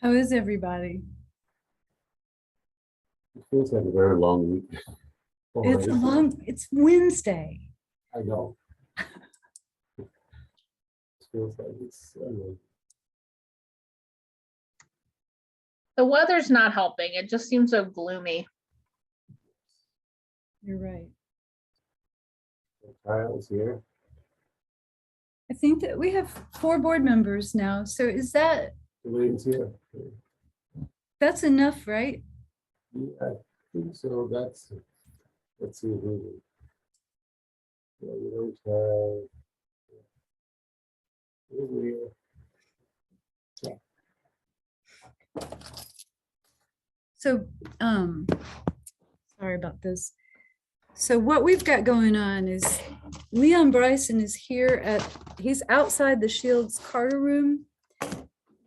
How is everybody? It feels like a very long week. It's Wednesday. I know. It feels like it's, The weather's not helping. It just seems so gloomy. You're right. Kyle's here. I think that we have 4 board members now. So Elaine's here. that's enough, right? Yeah, I think so. Let's see who. Yeah, we don't have. Who's here? So, sorry about this. So what we've got going on is Leon Bryson is he's outside the Shields Carter room,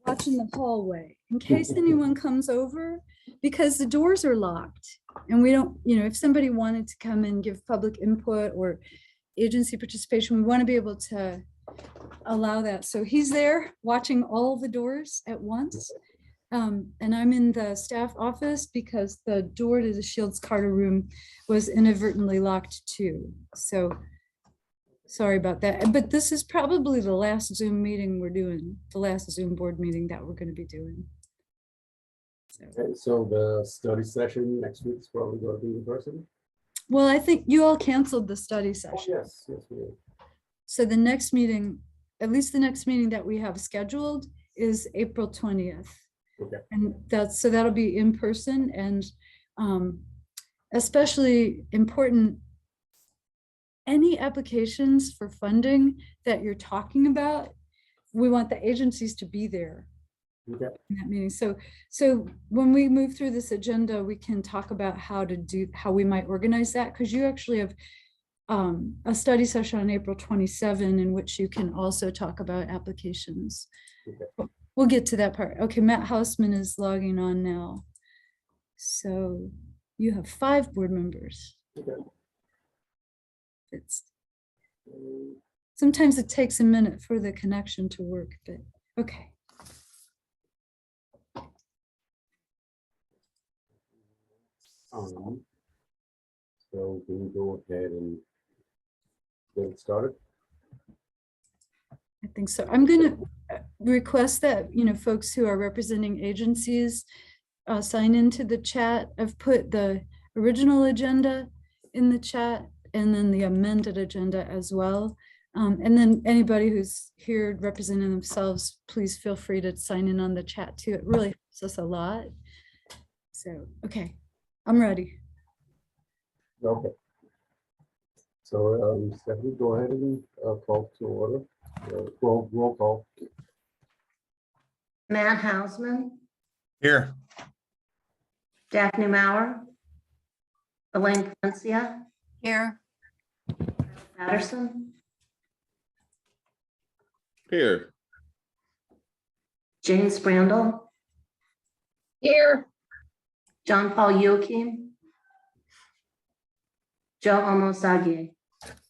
watching the hallway in case anyone comes over, because the doors are locked and we don't, if somebody wanted to come and give public input or agency participation, we want to be able to allow that. So he's there watching all the doors at once. And I'm in the staff office because the door to the Shields Carter room was inadvertently locked too. So sorry about that. But this is probably the last Zoom meeting we're doing, the last Zoom board meeting that we're going to be doing. Okay, so the study session next week is probably going to be in person. Well, I think you all canceled the study Oh, session. yes, we did. So the next meeting, at least the next meeting that we have scheduled, is April 20th. Okay. And that'll be in person, and especially important, any applications for funding that you're talking about, we want the agencies to be there Okay. in that meeting. So when we move through this agenda, we can talk about how we might organize that, because you actually have a study session on April 27 in which you can also talk about applications. Okay. We'll get to that part. Okay, Matt Hausman is logging on now. So you have 5 board members. Okay. Sometimes it takes a minute for the connection to work, but okay. So can we go ahead and get it started? I think so. I'm going to request that, folks who are representing agencies sign into the chat. I've put the original agenda in the chat and then the amended agenda as well. And then anybody who's here representing themselves, please feel free to sign in on the chat too. It really helps us a lot. So, okay, I'm ready. Okay. So Stephanie, go ahead and call to order. Roll call. Matt Hausman, Here. Daphne Maurer, Elaine Valencia, Here. Patterson, Here. Jane Sprandel, Here, John Paul Joachim, Joe Omosage.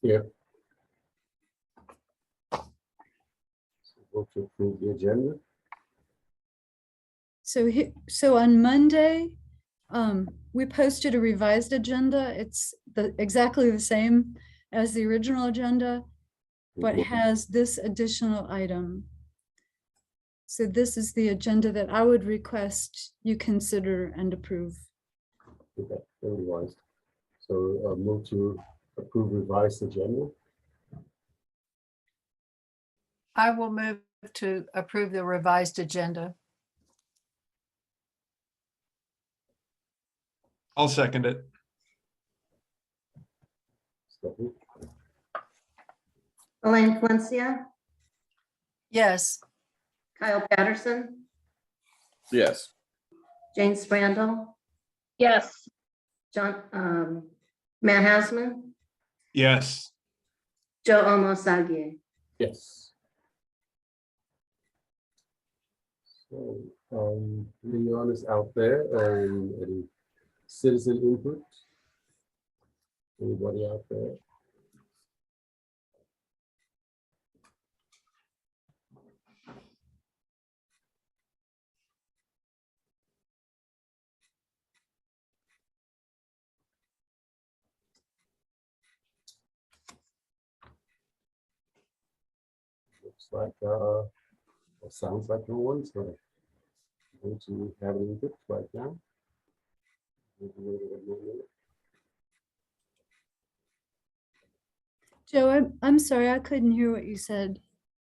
Here. Vote to approve the agenda. So on Monday, we posted a revised agenda. It's exactly the same as the original agenda, but has this additional item. So this is the agenda that I would request you consider and approve. Okay, very wise. So move to approve revised agenda. I will move to approve the revised agenda. I'll second it. Stephanie? Elaine Valencia, Yes. Kyle Patterson, Yes. Jane Sprandel, yes, Matt Hausman, Yes. Joe Omosage. Yes. So Leon is out there. Any citizen input? Anybody out there? like, it sounds like no one's going to have any input right now. Maybe wait a minute. Joe, I'm sorry, I couldn't hear what you said.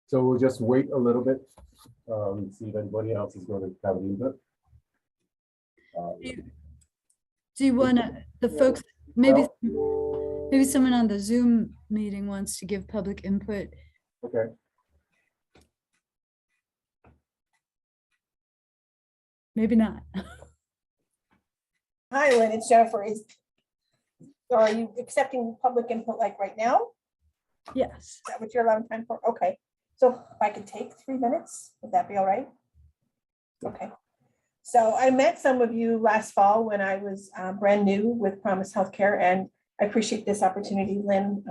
So we'll just wait a little bit, see if anybody else is going to have an input. Do you want to, the folks, maybe someone on the Zoom meeting wants to give public input. Okay. Maybe not. Hi, Lynn, it's Jennifer. Are you accepting public input like right now? Yes. Is that what you're allowing time for? Okay. So if I could take 3 minutes, would that be all right? Okay. So I met some of you last fall when I was brand new with Promise Healthcare, and I appreciate this opportunity, Lynn,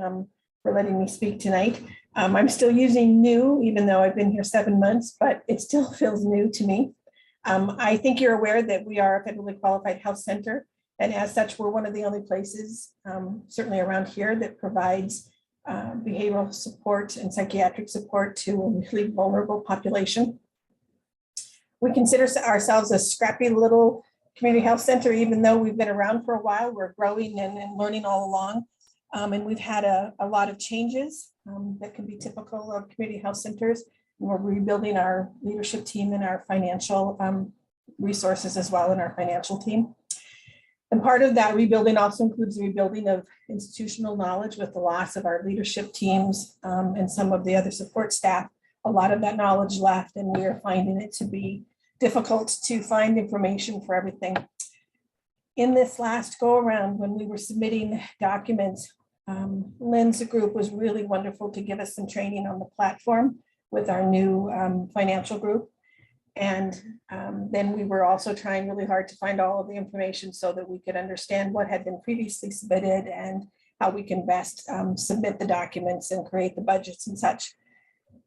for letting me speak tonight. I'm still using new, even though I've been here 7 months, but it still feels new to me. I think you're aware that we are a federally qualified health center, and as such, we're one of the only places, certainly around here, that provides behavioral support and psychiatric support to a really vulnerable population. We consider ourselves a scrappy little community health center, even though we've been around for a while. We're growing and learning all along. And we've had a lot of changes that can be typical of community health centers. And we're rebuilding our leadership team and our financial resources as well in our financial team. And part of that rebuilding also includes rebuilding of institutional knowledge with the loss of our leadership teams and some of the other support staff. A lot of that knowledge left, and we are finding it to be difficult to find information for everything. In this last go around, when we were submitting documents, Lynn's group was really wonderful to give us some training on the platform with our new financial group. And then we were also trying really hard to find all of the information so that we could understand what had been previously submitted and how we can best submit the documents and create the budgets and such.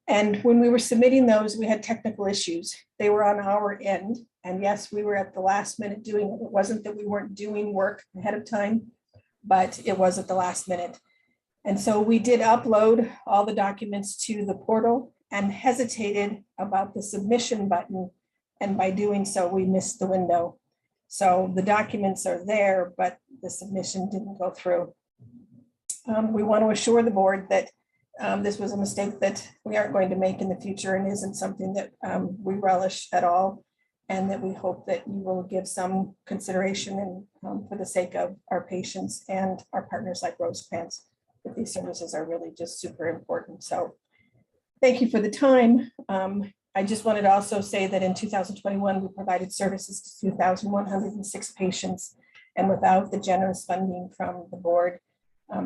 And when we were submitting those, we had technical issues. They were on our end. And yes, we were at the last minute doing it. It wasn't that we weren't doing work ahead of time, but it was at the last minute. And so we did upload all the documents to the portal and hesitated about the submission button. And by doing so, we missed the window. So the documents are there, but the submission didn't go through. We want to assure the board that this was a mistake that we aren't going to make in the future and isn't something that we relish at all. And that we hope that you will give some consideration and for the sake of our patients and our partners like Rosecrans, that these services are really just super important. So thank you for the time. I just wanted to also say that in 2021, we provided services to 2,106 patients. And without the generous funding from the board,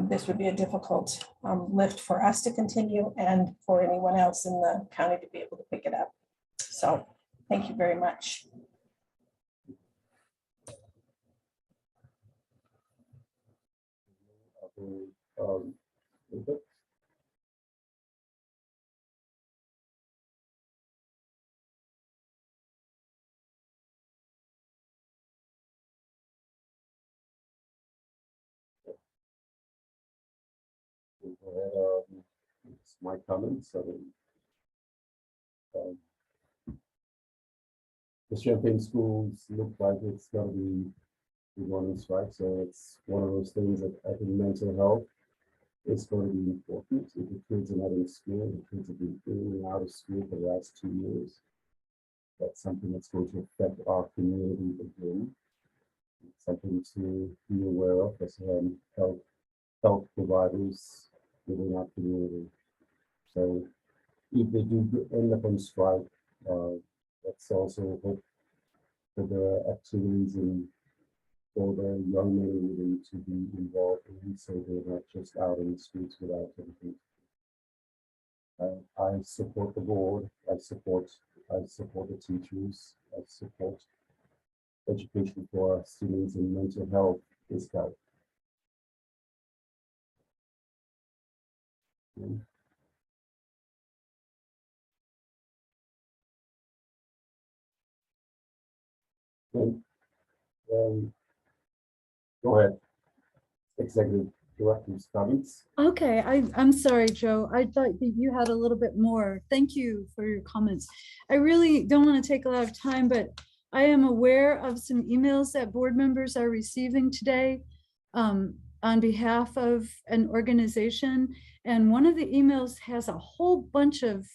this would be a difficult lift for us to continue and for anyone else in the county to be able to pick it up. So thank you very much. Input? It's my comments. The Champaign schools look like it's going to be going on strike, so it's one of those things that I think mental health is going to be important. If the kids are not in school, the kids have been in and out of school for the last 2 years. That's something that's going to affect our community again. It's something to be aware of as health providers within our community. So if they do end up on strike, let's also hope for the activities for the young men and women to be involved in, so they're not just out in the streets without anything. I support the board. I support the teachers. I support education for our students, and mental health is health. And, go ahead, Executive director's comments. Okay, I'm sorry, Joe. I thought that you had a little bit more. Thank you for your comments. I really don't want to take a lot of time, but I am aware of some emails that board members are receiving today on behalf of an organization. And one of the emails has a whole bunch of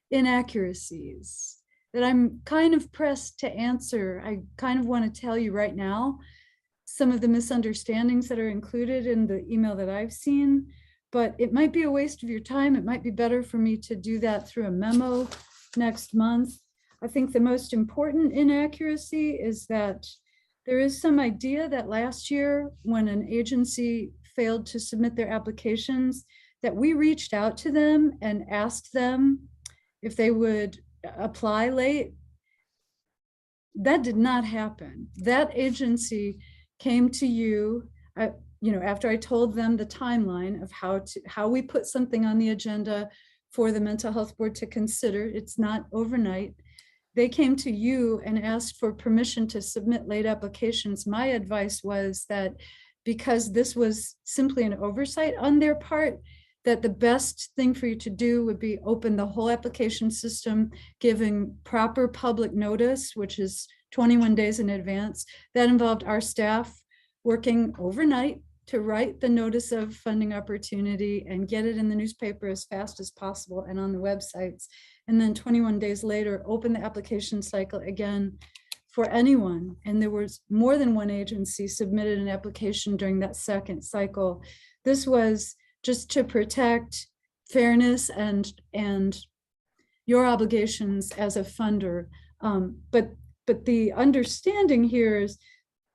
inaccuracies that I'm kind of pressed to answer. I kind of want to tell you right now some of the misunderstandings that are included in the email that I've seen, but it might be a waste of your time. It might be better for me to do that through a memo next month. I think the most important inaccuracy is that there is some idea that last year when an agency failed to submit their applications, that we reached out to them and asked them if they would apply late. That did not happen. That agency came to you, after I told them the timeline of how we put something on the agenda for the mental health board to consider. It's not overnight. They came to you and asked for permission to submit late applications. My advice was that because this was simply an oversight on their part, that the best thing for you to do would be open the whole application system, giving proper public notice, which is 21 days in advance. That involved our staff working overnight to write the notice of funding opportunity and get it in the newspaper as fast as possible and on the websites. And then 21 days later, open the application cycle again for anyone. And there was more than one agency submitted an application during that second cycle. This was just to protect fairness and your obligations as a funder. But the understanding here is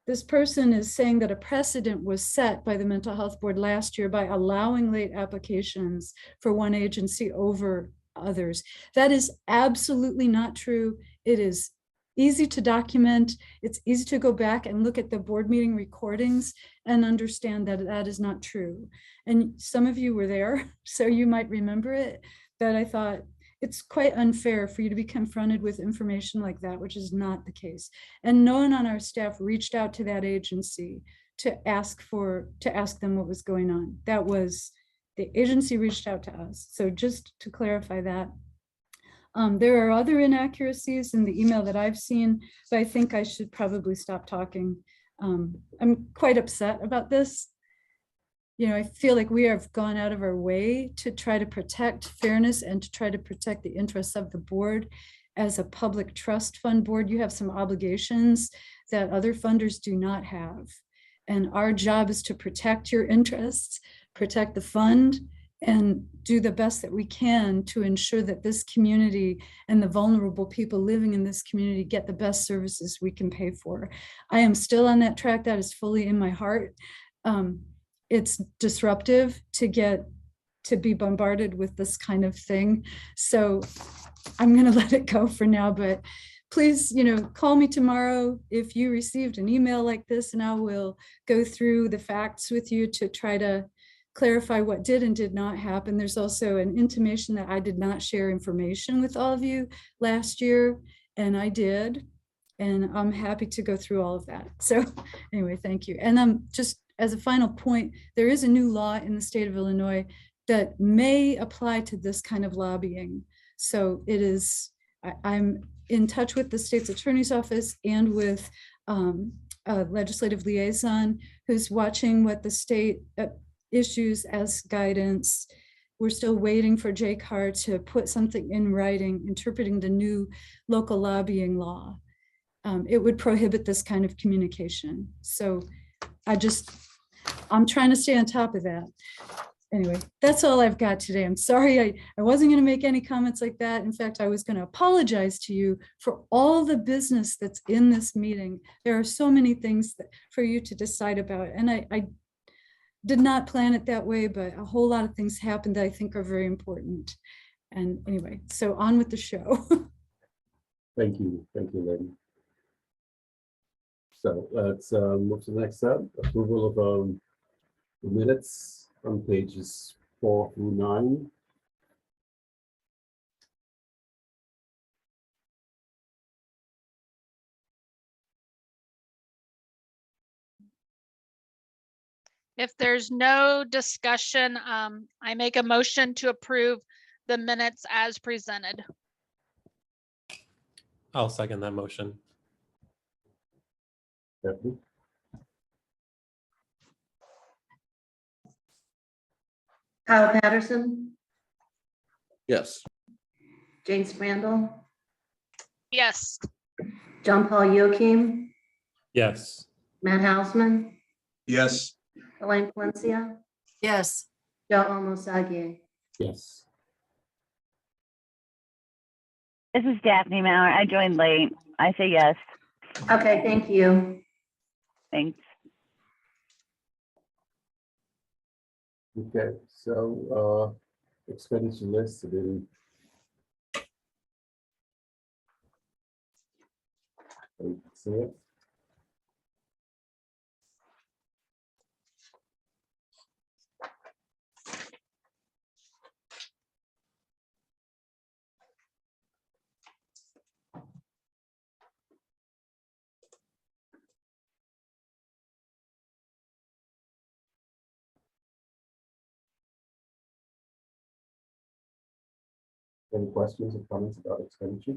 this person is saying that a precedent was set by the mental health board last year by allowing late applications for one agency over others. That is absolutely not true. It is easy to document. It's easy to go back and look at the board meeting recordings and understand that that is not true. And some of you were there, so you might remember it, but I thought it's quite unfair for you to be confronted with information like that, which is not the case. And no one on our staff reached out to that agency to ask them what was going on. That was, the agency reached out to us. So just to clarify that. There are other inaccuracies in the email that I've seen, but I think I should probably stop talking. I'm quite upset about this. I feel like we have gone out of our way to try to protect fairness and to try to protect the interests of the board. As a public trust fund board, you have some obligations that other funders do not have. And our job is to protect your interests, protect the fund, and do the best that we can to ensure that this community and the vulnerable people living in this community get the best services we can pay for. I am still on that track. That is fully in my heart. It's disruptive to be bombarded with this kind of thing. So I'm going to let it go for now, but please, call me tomorrow if you received an email like this, and I will go through the facts with you to try to clarify what did and did not happen. There's also an intimation that I did not share information with all of you last year, and I did, and I'm happy to go through all of that. So anyway, thank you. And just as a final point, there is a new law in the state of Illinois that may apply to this kind of lobbying. So it is, I'm in touch with the state's attorney's office and with a legislative liaison who's watching what the state issues as guidance. We're still waiting for JCAR to put something in writing interpreting the new local lobbying law. It would prohibit this kind of communication. So I'm trying to stay on top of that. Anyway, that's all I've got today. I'm sorry, I wasn't going to make any comments like that. In fact, I was going to apologize to you for all the business that's in this meeting. There are so many things for you to decide about. And I did not plan it that way, but a whole lot of things happened that I think are very important. And anyway, so on with the show. Thank you, Lynn. So let's move to the next step, approval of the minutes on pages 4 through 9. If there's no discussion, I make a motion to approve the minutes as presented. I'll second that motion. Stephanie? Kyle Patterson, Yes. Jane Sprandall, Yes, John Paul Yoking, Yes. Matt Hausman, Yes. Elaine Valencia, Yes, Joe Almosagie. Yes. This is Daphne Maurer. I joined late. I say yes. Okay, thank you. Thanks. Okay, so expenditure list, I didn't. See it. Any questions or comments about expenditure?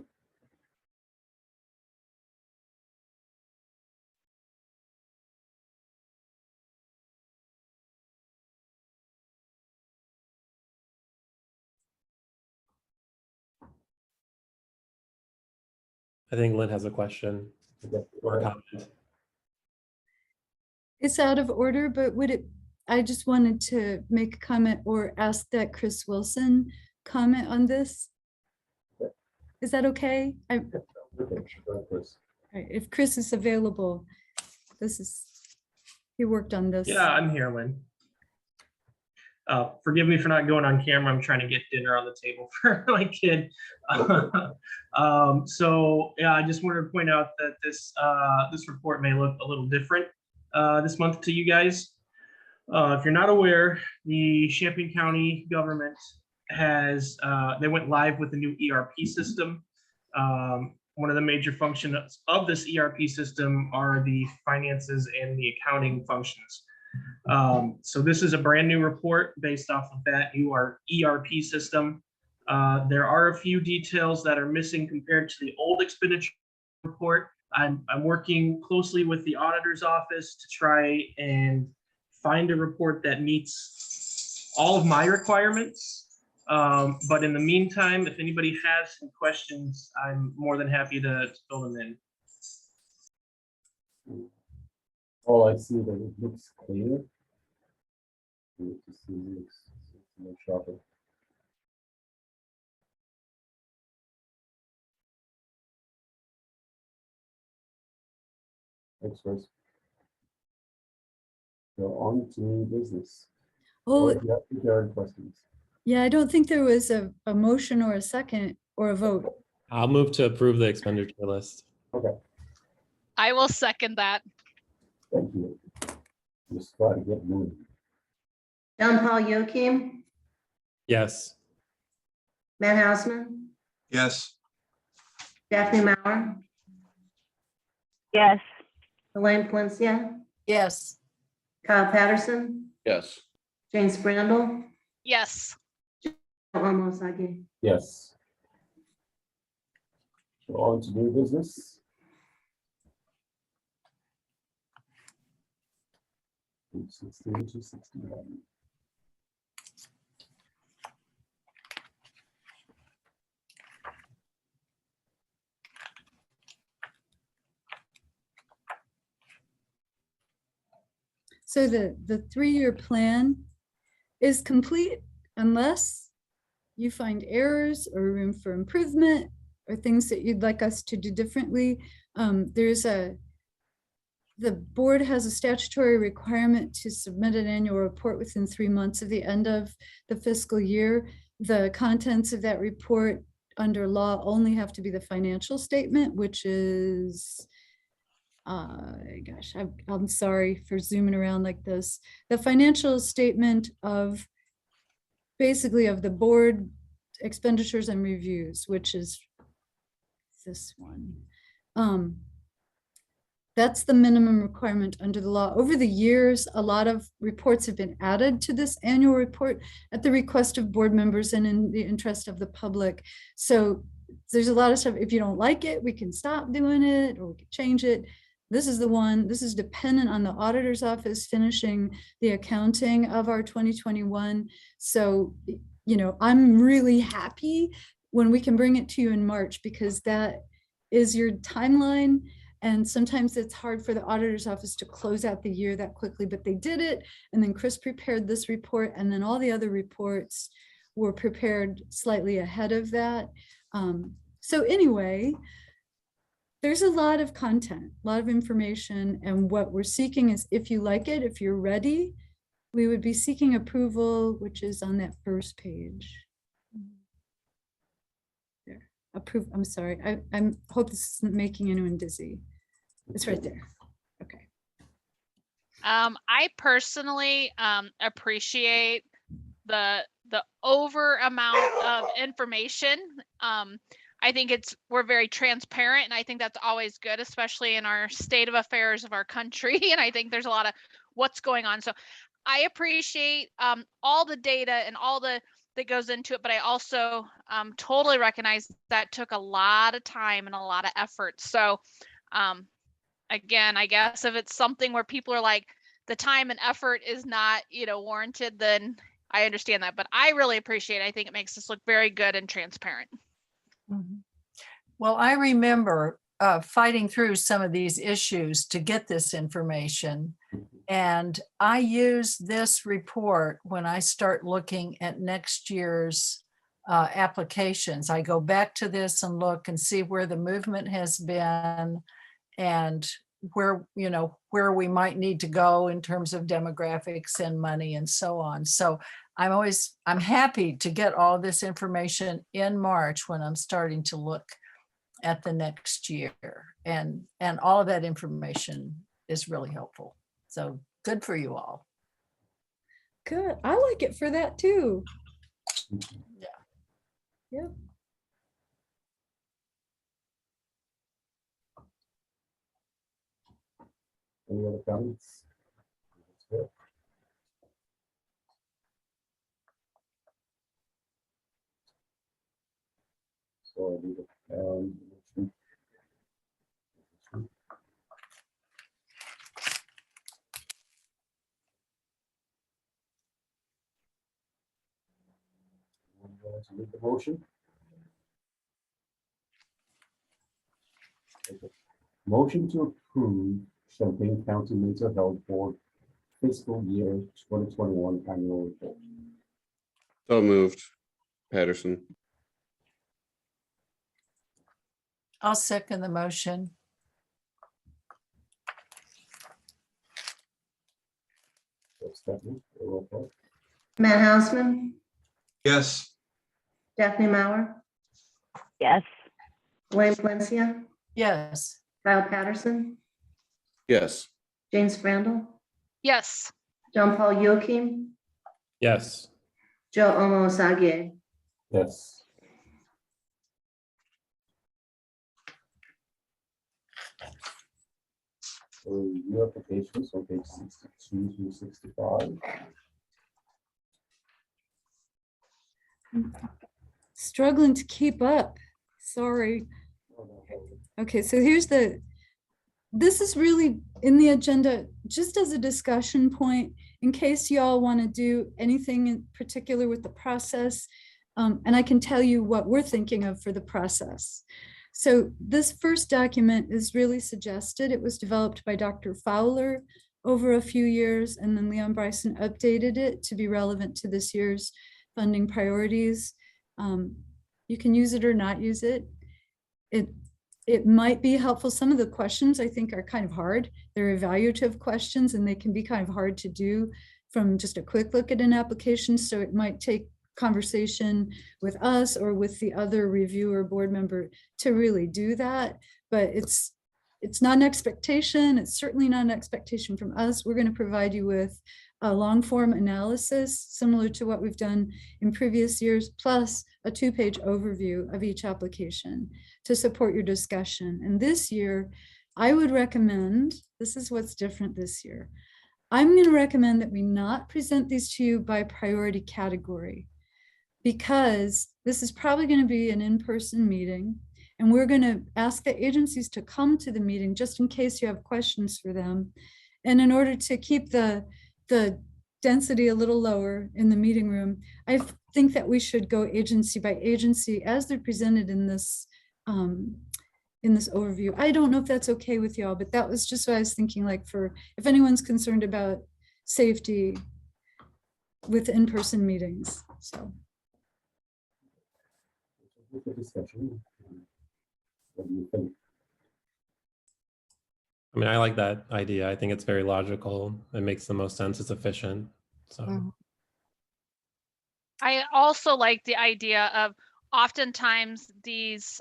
I think Lynn has a question Okay, or a go ahead. comment. It's out of order, but I just wanted to make a comment or ask that Chris Wilson comment on this. Okay. Is that okay? Okay, go ahead, Chris. If Chris is available, he worked on this. Yeah, I'm here, Lynn. Forgive me for not going on camera. I'm trying to get dinner on the table for my kid. So yeah, I just wanted to point out that this report may look a little different this month to you guys. If you're not aware, the Champaign County government they went live with a new ERP system. One of the major functions of this ERP system are the finances and the accounting functions. So this is a brand new report based off of that new ERP system. There are a few details that are missing compared to the old expenditure report. I'm working closely with the auditor's office to try and find a report that meets all of my requirements. But in the meantime, if anybody has some questions, I'm more than happy to fill them in. All I see that it looks clear. Need to see it's more sharper. Thanks, Chris. So on to new business. Oh, If there are questions. yeah, I don't think there was a motion or a second or a vote. I'll move to approve the expenditure list. Okay, I will second that. thank you. Just try to get moving. John Paul Yoking, Yes. Matt Hausman, Yes. Daphne Maurer, Yes. Elaine Valencia, yes, Kyle Patterson, Yes. Jane Sprandall, Yes, Joe Almosagie. Yes. So on to new business. Page 16 to 61. So the 3-year plan is complete unless you find errors or room for improvement or things that you'd like us to do differently. The board has a statutory requirement to submit an annual report within 3 months of the end of the fiscal year. The contents of that report under law only have to be the financial statement, which is, gosh, I'm sorry for zooming around like this. The financial statement of basically of the board expenditures and reviews, which is this one. That's the minimum requirement under the law. Over the years, a lot of reports have been added to this annual report at the request of board members and in the interest of the public. So there's a lot of stuff. If you don't like it, we can stop doing it or we can change it. This is the one. This is dependent on the auditor's office finishing the accounting of our 2021. So, you know, I'm really happy when we can bring it to you in March, because that is your timeline. And sometimes it's hard for the auditor's office to close out the year that quickly, but they did it. And then Chris prepared this report, and then all the other reports were prepared slightly ahead of that. So anyway, there's a lot of content, a lot of information. And what we're seeking is, if you like it, if you're ready, we would be seeking approval, which is on that first page. Approve. I'm sorry. I hope this isn't making anyone dizzy. It's right there. Okay. I personally appreciate the over amount of information. I think we're very transparent, and I think that's always good, especially in our state of affairs of our country. And I think there's a lot of what's going on. So I appreciate all the data and all that goes into it, but I also totally recognize that took a lot of time and a lot of effort. So again, I guess if it's something where people are like, the time and effort is not, warranted, then I understand that. But I really appreciate it. I think it makes us look very good and transparent. Well, I remember fighting through some of these issues to get this information. And I use this report when I start looking at next year's applications. I go back to this and look and see where the movement has been and where we might need to go in terms of demographics and money and so on. So I'm happy to get all this information in March when I'm starting to look at the next year, and all of that information is really helpful. So good for you all. Good. I like it for that too. Yeah. Yep. Any other comments? That's good. So I need a motion. To make the motion. Okay. Motion to approve Champaign County Mental Health Board fiscal year 2021 annual report. So moved. Patterson. I'll second the motion. So Stephanie, roll call. Matt Hausman, Yes. Daphne Maurer, Yes. Elaine Valencia, Yes. Kyle Patterson, Yes. Jane Sprandel, Yes. John Paul Yoakim, Yes. Joe Osagie. Yes. So review applications on page 62 through 65. Struggling to keep up. Sorry. Okay, so this is really in the agenda just as a discussion point in case y'all want to do anything in particular with the process. And I can tell you what we're thinking of for the process. So this first document is really suggested. It was developed by Dr. Fowler over a few years, and then Leon Bryson updated it to be relevant to this year's funding priorities. You can use it or not use it. It might be helpful. Some of the questions I think are kind of hard. They're evaluative questions, and they can be kind of hard to do from just a quick look at an application. So it might take conversation with us or with the other reviewer board member to really do that. But it's not an expectation. It's certainly not an expectation from us. We're going to provide you with a long form analysis similar to what we've done in previous years, plus a 2-page overview of each application to support your discussion. And this year, I would recommend, this is what's different this year. I'm going to recommend that we not present these to you by priority category, because this is probably going to be an in-person meeting, and we're going to ask the agencies to come to the meeting just in case you have questions for them. And in order to keep the density a little lower in the meeting room, I think that we should go agency by agency as they're presented in this overview. I don't know if that's okay with y'all, but that was just what I was thinking, like, for if anyone's concerned about safety with in-person meetings. So With the discussion, what do you think? I mean, I like that idea. I think it's very logical. It makes the most sense. It's efficient. So Mhm. I also like the idea of oftentimes these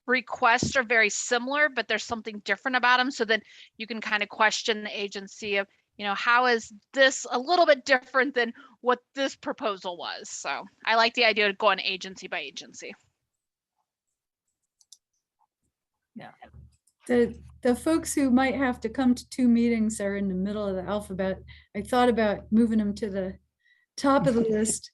requests are very similar, but there's something different about them. So then you can kind of question the agency of, you know, how is this a little bit different than what this proposal was? So I like the idea of going agency by agency. the folks who might have to come to 2 meetings are in the middle of the alphabet. I thought about moving them to the top of the list.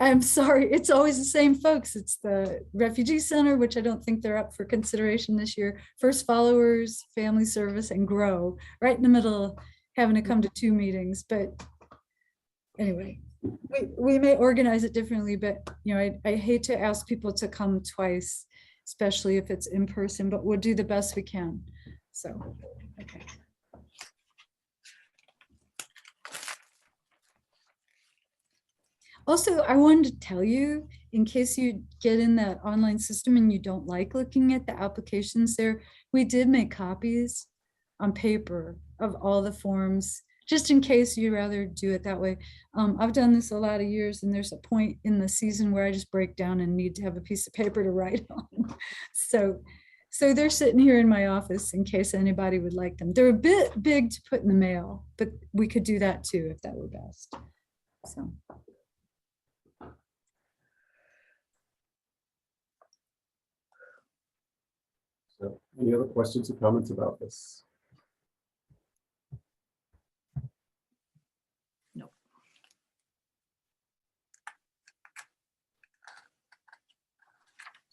I'm sorry, it's always the same folks. It's the Refugee Center, which I don't think they're up for consideration this year. First Followers, Family Service, and Grow, right in the middle, having to come to 2 meetings. But anyway, we may organize it differently, but you know, I hate to ask people to come twice, especially if it's in person, but we'll do the best we can. So, okay. Also, I wanted to tell you, in case you get in that online system and you don't like looking at the applications there, we did make copies on paper of all the forms, just in case you'd rather do it that way. I've done this a lot of years, and there's a point in the season where I just break down and need to have a piece of paper to write on. So they're sitting here in my office in case anybody would like them. They're a bit big to put in the mail, but we could do that too if that were best. So. So, any other questions or comments about this? No.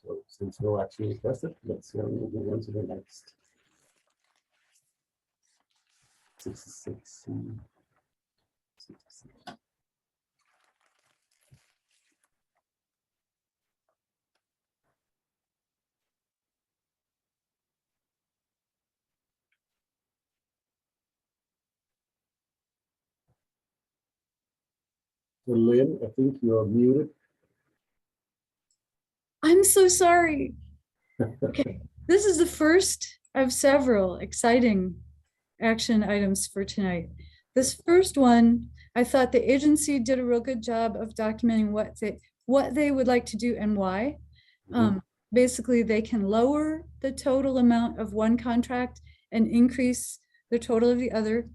So, since no action requested, let's move on to the next. 66. 66. So Lynn, I think you're muted. I'm so sorry. Okay, this is the first of several exciting action items for tonight. This first one, I thought the agency did a real good job of documenting what they would like to do and why. Basically, they can lower the total amount of one contract and increase the total of the other,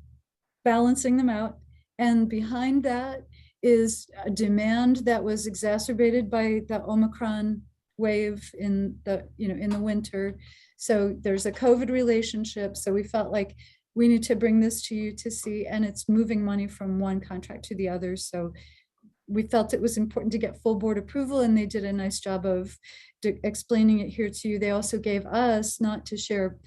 balancing them out. And behind that is a demand that was exacerbated by the Omicron wave in the winter. So there's a COVID relationship. So we felt like we need to bring this to you to see, and it's moving money from one contract to the other. So we felt it was important to get full board approval, and they did a nice job of explaining it here to you. They also gave us, not to share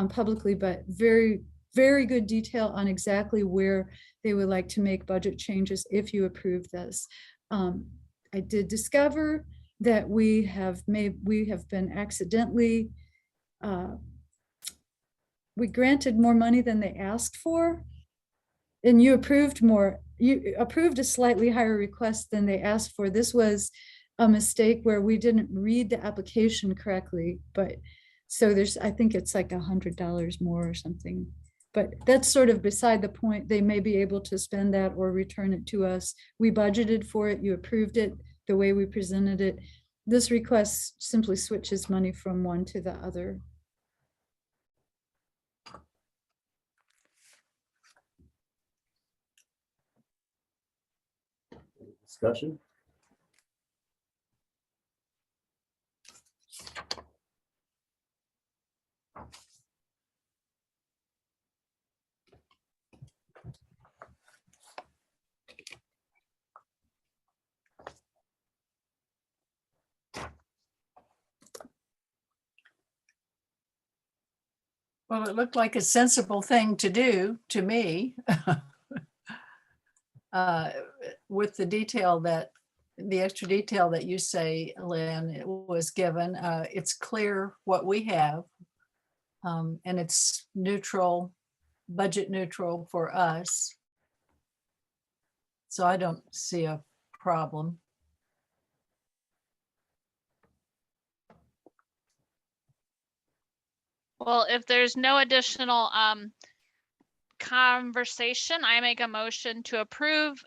publicly, but very, very good detail on exactly where they would like to make budget changes if you approve this. I did discover that we have been accidentally, we granted more money than they asked for, and you approved a slightly higher request than they asked for. This was a mistake where we didn't read the application correctly, but so I think it's like $100 more or something. But that's sort of beside the point. They may be able to spend that or return it to us. We budgeted for it, you approved it the way we presented it. This request simply switches money from one to the other. Discussion? Well, it looked like a sensible thing to do to me. With the detail that, the extra detail that you say, Lynn, it was given, it's clear what we have. And it's neutral, budget neutral for us. So I don't see a problem. Well, if there's no additional conversation, I make a motion to approve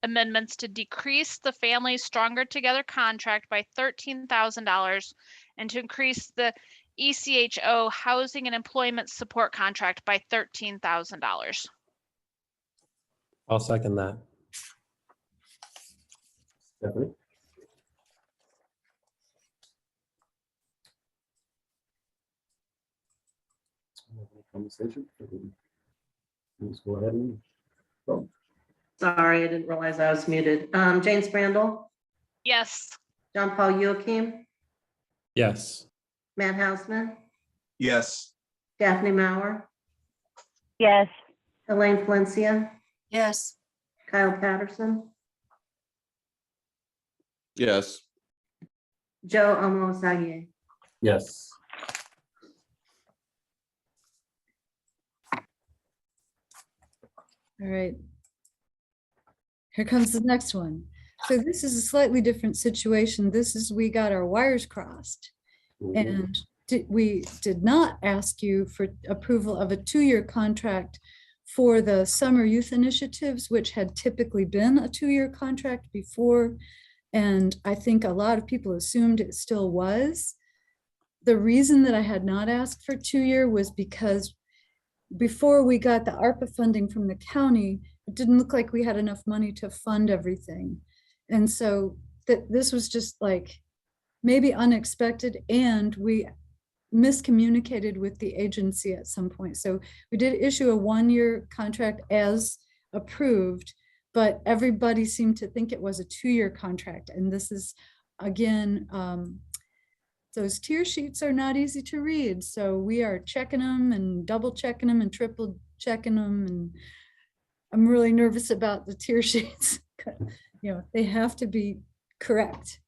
amendments to decrease the Family Stronger Together contract by $13,000 and to increase the ECHO Housing and Employment Support contract by $13,000. I'll second that. Stephanie? Conversation? Please go ahead and vote. Sorry, I didn't realize I was muted. Jane Sprandel, Yes. John Paul Joachim, Yes. Matt Hausman, Yes. Daphne Maurer, Yes. Elaine Valencia, Yes. Kyle Patterson, Yes. Joe Omosage. Yes. All right. Here comes the next one. So this is a slightly different situation. This is, we got our wires crossed. And we did not ask you for approval of a 2-year contract for the summer youth initiatives, which had typically been a 2-year contract before. And I think a lot of people assumed it still was. The reason that I had not asked for 2-year was because before we got the ARPA funding from the county, it didn't look like we had enough money to fund everything. And so this was just like maybe unexpected, and we miscommunicated with the agency at some point. So we did issue a 1-year contract as approved, but everybody seemed to think it was a 2-year contract. And this is, again, those tier sheets are not easy to read. So we are checking them and double checking them and triple checking them. And I'm really nervous about the tier sheets. You know, they have to be correct.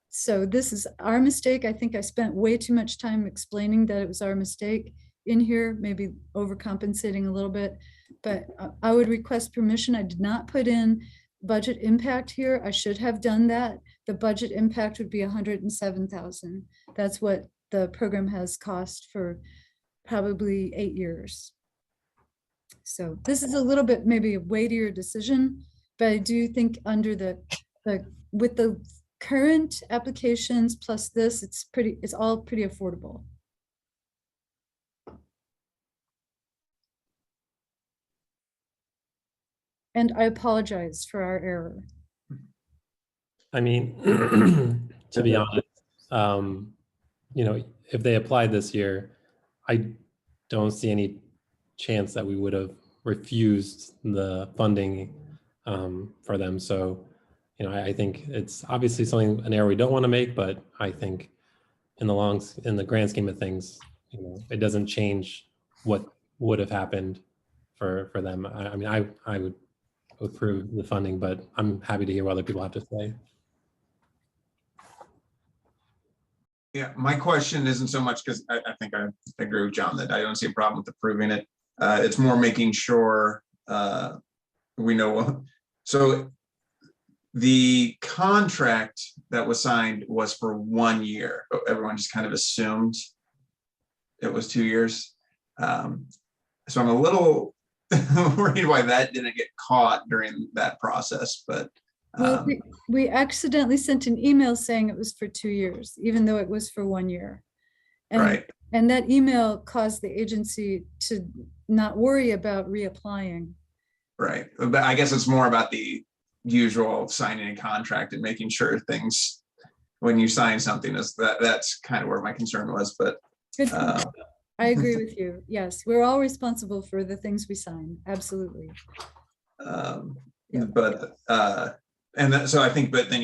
So this is our mistake. I think I spent way too much time explaining that it was our mistake in here, maybe overcompensating a little bit, but I would request permission. I did not put in budget impact here. I should have done that. The budget impact would be 107,000. That's what the program has cost for probably 8 years. So this is a little bit maybe a weightier decision, but I do think under with the current applications plus this, it's all pretty affordable. And I apologize for our error. I mean, to be honest, you know, if they applied this year, I don't see any chance that we would have refused the funding for them. So, you know, I think it's obviously an error we don't want to make, but I think in the grand scheme of things, you know, it doesn't change what would have happened for them. I mean, I would approve the funding, but I'm happy to hear what other people have to say. Yeah, my question isn't so much because I think I agree with John that I don't see a problem with approving it. It's more making sure we know what. So the contract that was signed was for 1 year. Everyone just kind of assumed it was 2 years. So I'm a little worried why that didn't get caught during that process, but well, we accidentally sent an email saying it was for 2 years, even though it was for 1 year. And, right. And that email caused the agency to not worry about reapplying. Right. But I guess it's more about the usual signing a contract and making sure things, when you sign something, is that's kind of where my concern was. But good. I agree with you. Yes, we're all responsible for the things we sign. Absolutely. Yeah. But so I think, but then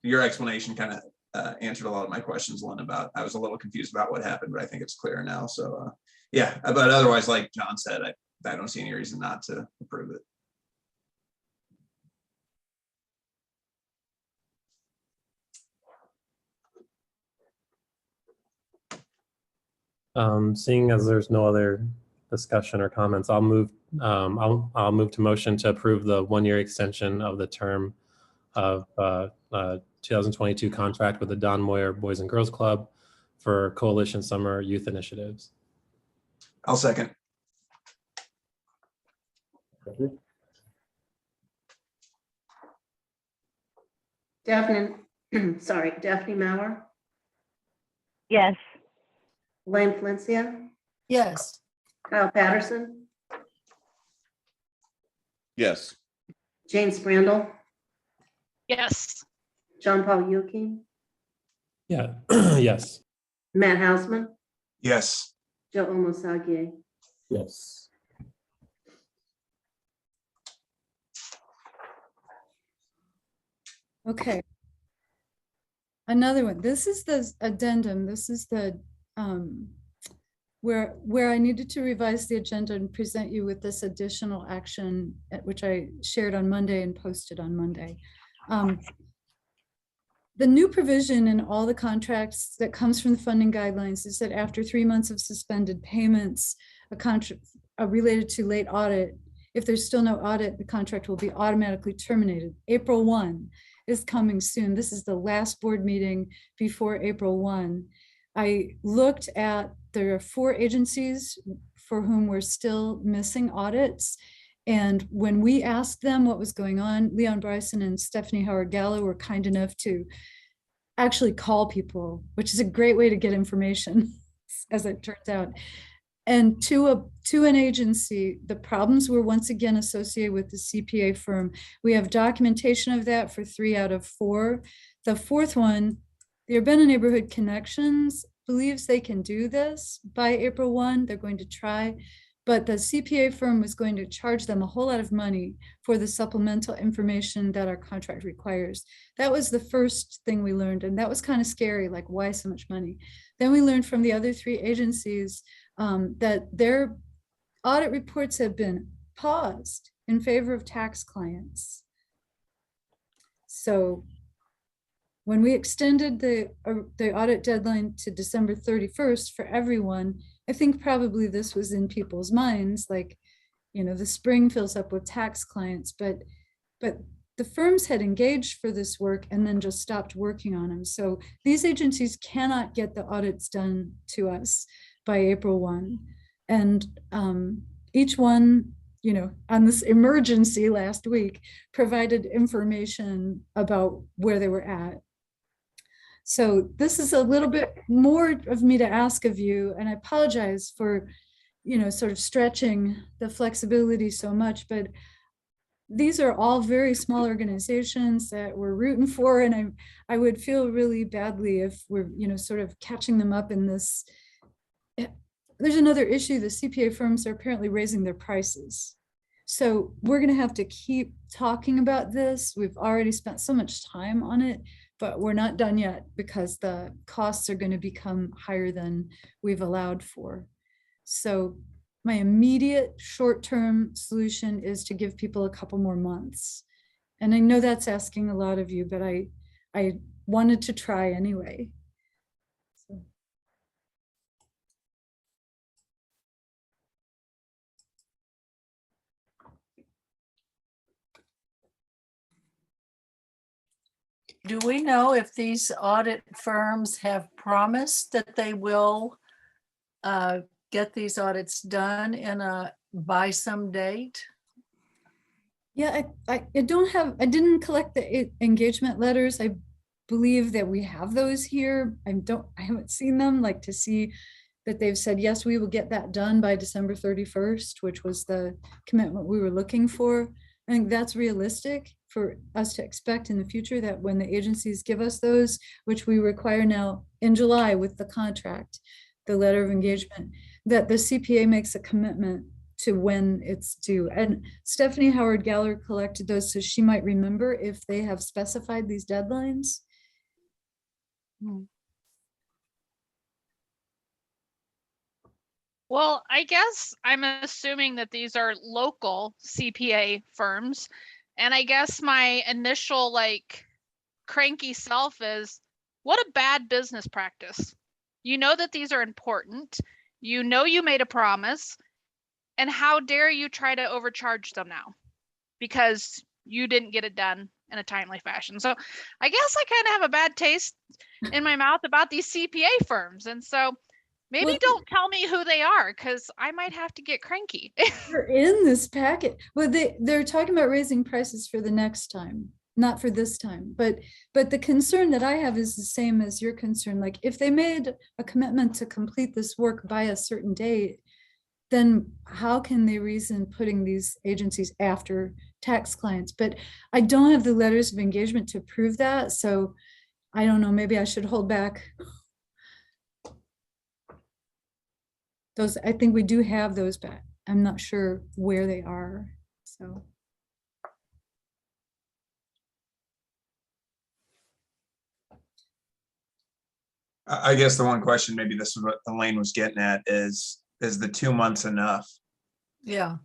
your explanation kind of answered a lot of my questions, Lynn, about I was a little confused about what happened, but I think it's clear now. So Yeah, but otherwise, like John said, I don't see any reason not to approve it. Seeing as there's no other discussion or comments, I'll move to motion to approve the 1-year extension of the term of 2022 contract with the Don Moyer Boys and Girls Club for Coalition Summer Youth Initiatives. I'll second. Stephanie? Daphne Maurer, Yes. Elaine Valencia, Yes. Kyle Patterson, Yes. Jane Sprandel, Yes. John Paul Yuki, Yeah. Yes. Matt Hausman, Yes. Joe Omosagie. Yes. Okay. Another one. This is the addendum. This is the where I needed to revise the agenda and present you with this additional action, which I shared on Monday and posted on Monday. The new provision in all the contracts that comes from the funding guidelines is that after 3 months of suspended payments, a contract related to late audit, if there's still no audit, the contract will be automatically terminated. April 1 is coming soon. This is the last board meeting before April 1. I looked at, there are 4 agencies for whom we're still missing audits. And when we asked them what was going on, Leon Bryson and Stephanie Howard Gallo were kind enough to actually call people, which is a great way to get information, as it turns out. And to an agency, the problems were once again associated with the CPA firm. We have documentation of that for 3 out of 4. The 4th one, the Urbana Neighborhood Connections believes they can do this by April 1. They're going to try, but the CPA firm was going to charge them a whole lot of money for the supplemental information that our contract requires. That was the first thing we learned, and that was kind of scary, like, why so much money? Then we learned from the other 3 agencies that their audit reports have been paused in favor of tax clients. So when we extended the audit deadline to December 31st for everyone, I think probably this was in people's minds, like, you know, the spring fills up with tax clients, but the firms had engaged for this work and then just stopped working on them. So these agencies cannot get the audits done to us by April 1. And each one, you know, on this emergency last week, provided information about where they were at. So this is a little bit more of me to ask of you, and I apologize for, you know, sort of stretching the flexibility so much, but these are all very small organizations that we're rooting for, and I would feel really badly if we're, you know, sort of catching them up in this. There's another issue. The CPA firms are apparently raising their prices. So we're going to have to keep talking about this. We've already spent so much time on it, but we're not done yet because the costs are going to become higher than we've allowed for. So my immediate short-term solution is to give people a couple more months. And I know that's asking a lot of you, but I wanted to try anyway. So. Do we know if these audit firms have promised that they will get these audits done by some date? Yeah, I didn't collect the engagement letters. I believe that we have those here. I haven't seen them, like, to see that they've said, yes, we will get that done by December 31st, which was the commitment we were looking for. I think that's realistic for us to expect in the future, that when the agencies give us those, which we require now in July with the contract, the letter of engagement, that the CPA makes a commitment to when it's due. And Stephanie Howard Galler collected those, so she might remember if they have specified these deadlines. Well, I guess I'm assuming that these are local CPA firms. And I guess my initial like cranky self is, what a bad business practice. You know that these are important. You know you made a promise. And how dare you try to overcharge them now because you didn't get it done in a timely fashion. So I guess I kind of have a bad taste in my mouth about these CPA firms. And so maybe Well, don't tell me who they are because I might have to get cranky. they're in this packet. Well, they're talking about raising prices for the next time, not for this time. But the concern that I have is the same as your concern. Like if they made a commitment to complete this work by a certain date, then how can they reason putting these agencies after tax clients? But I don't have the letters of engagement to prove that. So I don't know, maybe I should hold back. Those, I think we do have those, but I'm not sure where they are, so. I guess the one question, maybe this is what Elaine was getting at, is the 2 months enough? Yeah.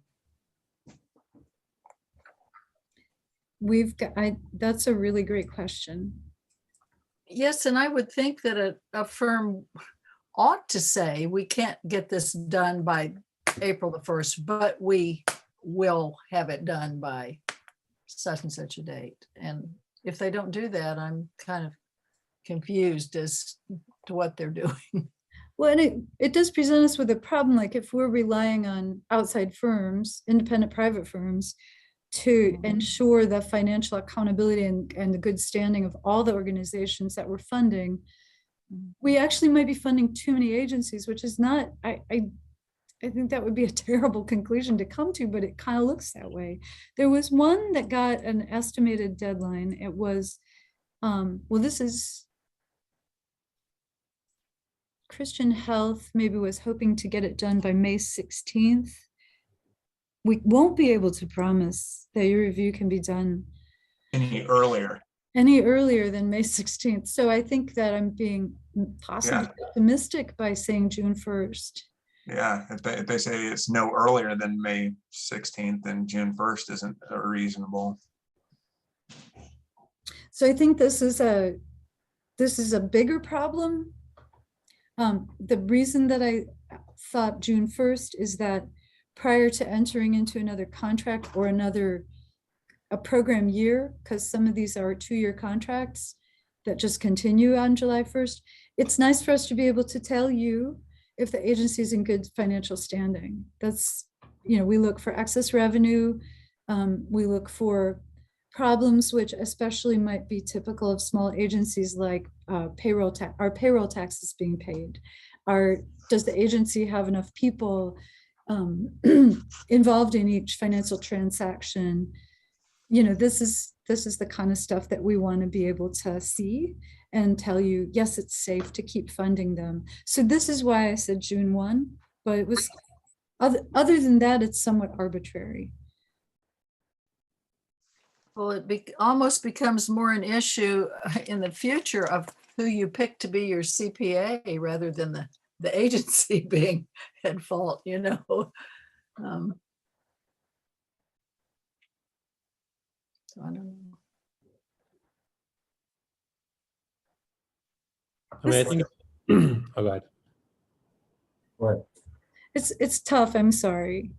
We've got, that's a really great question. Yes, and I would think that a firm ought to say, we can't get this done by April the 1st, but we will have it done by such and such a date. And if they don't do that, I'm kind of confused as to what they're doing. Well, and it does present us with a problem, like if we're relying on outside firms, independent private firms, to ensure the financial accountability and the good standing of all the organizations that we're funding, we actually might be funding too many agencies, which is not, I think that would be a terrible conclusion to come to, but it kind of looks that way. There was one that got an estimated deadline. It was, well, this is Christian Health, maybe was hoping to get it done by May 16th. We won't be able to promise that your review can be done Any earlier? any earlier than May 16th. So I think that I'm being possibly optimistic by saying June 1st. Yeah, if they say it's no earlier than May 16th, then June 1st isn't reasonable. So I think this is a bigger problem. The reason that I thought June 1st is that prior to entering into another contract or a program year, because some of these are 2-year contracts that just continue on July 1st, it's nice for us to be able to tell you if the agency is in good financial standing. That's, we look for excess revenue. We look for problems which especially might be typical of small agencies, like our payroll taxes being paid. Does the agency have enough people involved in each financial transaction? This is the kind of stuff that we want to be able to see and tell you, yes, it's safe to keep funding them. So this is why I said June 1, but it was, other than that, it's somewhat arbitrary. Well, it almost becomes more an issue in the future of who you pick to be your CPA rather than the agency being at fault, So I don't know. I mean, I think, oh, go ahead. Right. It's tough. I'm sorry,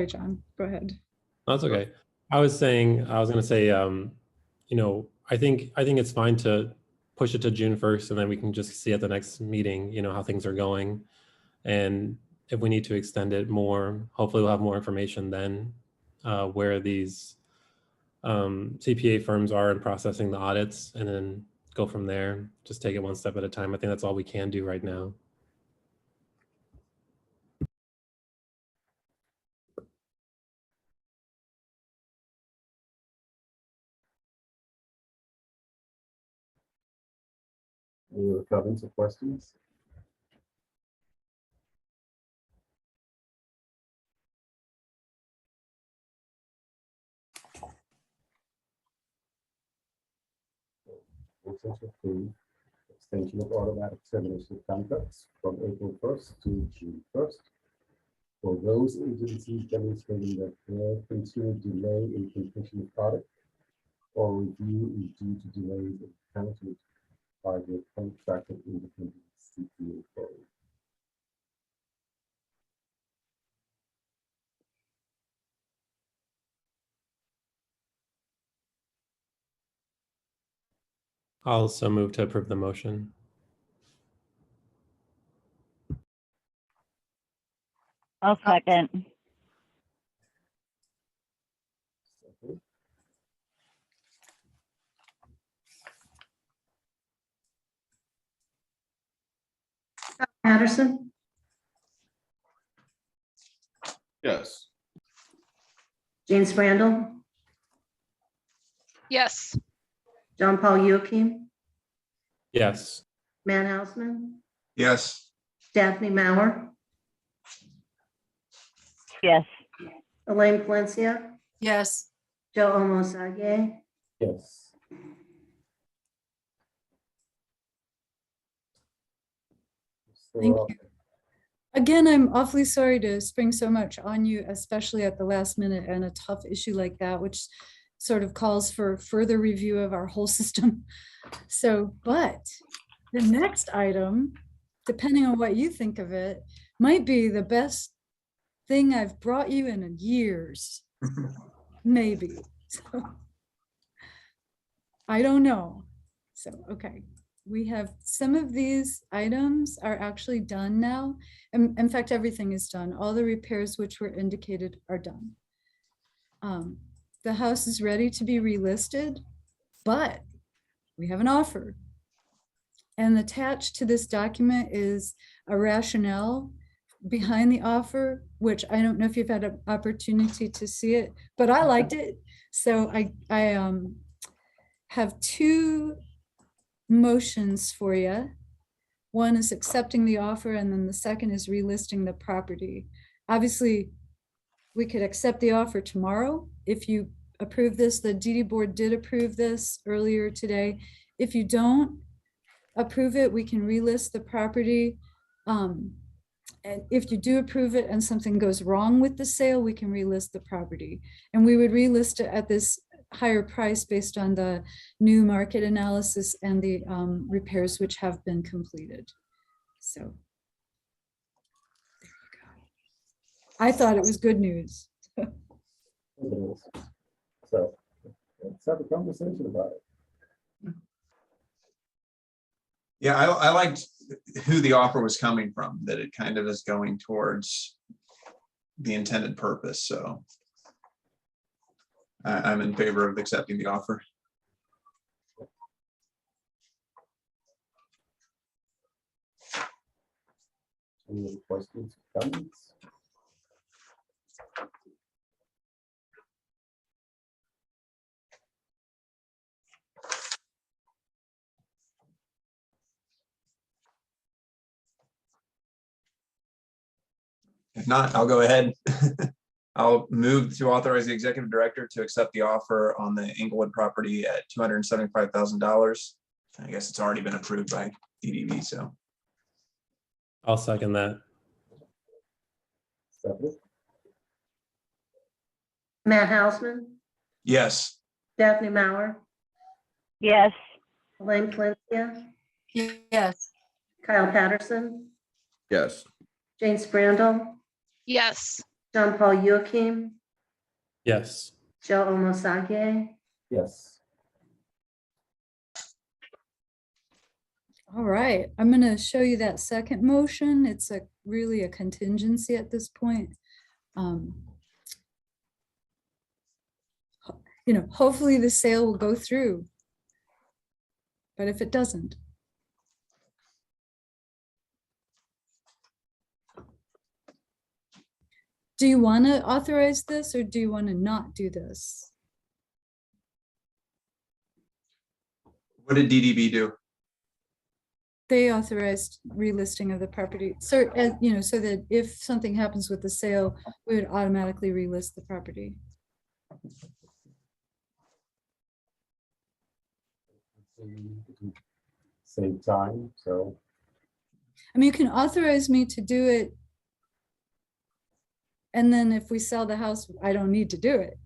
John. Go ahead. That's okay. I was going to say, I think it's fine to push it to June 1st, and then we can just see at the next meeting, how things are going. And if we need to extend it more, hopefully we'll have more information then, where these CPA firms are in processing the audits, and then go from there. Just take it one step at a time. I think that's all we can do right now. Any other comments or questions? Motion to approve extension of automatic termination of contracts from April 1st to June 1st. for those agencies demonstrating that their continued delay in completion of product or review is due to delays encountered by the contracted independent CCMHB. I'll also move to approve the motion. I'll second. Patterson, Yes. James Randall, Yes. John Paul Joachim, Yes. Matt Hausman, Yes. Daphne Maurer, Yes. Elaine Valencia, Yes. Joe Omosage, Yes. Thank you. Again, I'm awfully sorry to spring so much on you, especially at the last minute and a tough issue like that, which sort of calls for further review of our whole system. So, but the next item, depending on what you think of it, might be the best thing I've brought you in years, maybe. So, I don't know. So, okay. We have some of these items are actually done now. In fact, everything is done. All the repairs which were indicated are done. The house is ready to be relisted, but we have an offer. And attached to this document is a rationale behind the offer, which I don't know if you've had an opportunity to see it, but I liked it. So I have two motions for you. One is accepting the offer, and then the second is relisting the property. Obviously, we could accept the offer tomorrow. If you approve this, the DD board did approve this earlier today. If you don't approve it, we can relist the property. And if you do approve it and something goes wrong with the sale, we can relist the property. And we would relist it at this higher price based on the new market analysis and the repairs which have been completed. So there you go. I thought it was good news. It is. So let's have a conversation about it. Yeah, I liked who the offer was coming from, that it kind of is going towards the intended purpose, so I'm in favor of accepting the offer. Any other questions, comments? If not, I'll go ahead. I'll move to authorize the executive director to accept the offer on the Inglewood property at $275,000. I guess it's already been approved by DDB, so. I'll second that. Stephanie? Matt Hausman, Yes. Daphne Maurer, Yes. Elaine Valencia, Yes. Kyle Patterson, Yes. James Randall, Yes. John Paul Joachim, Yes. Joe Omosage, Yes. All right, I'm going to show you that second motion. It's really a contingency at this point. Hopefully the sale will go through. But if it doesn't, do you want to authorize this or do you want to not do this? What did DDB do? They authorized relisting of the property, so so that if something happens with the sale, we would automatically relist the property. Same time, so I mean, you can authorize me to do it And then if we sell the house, I don't need to do it.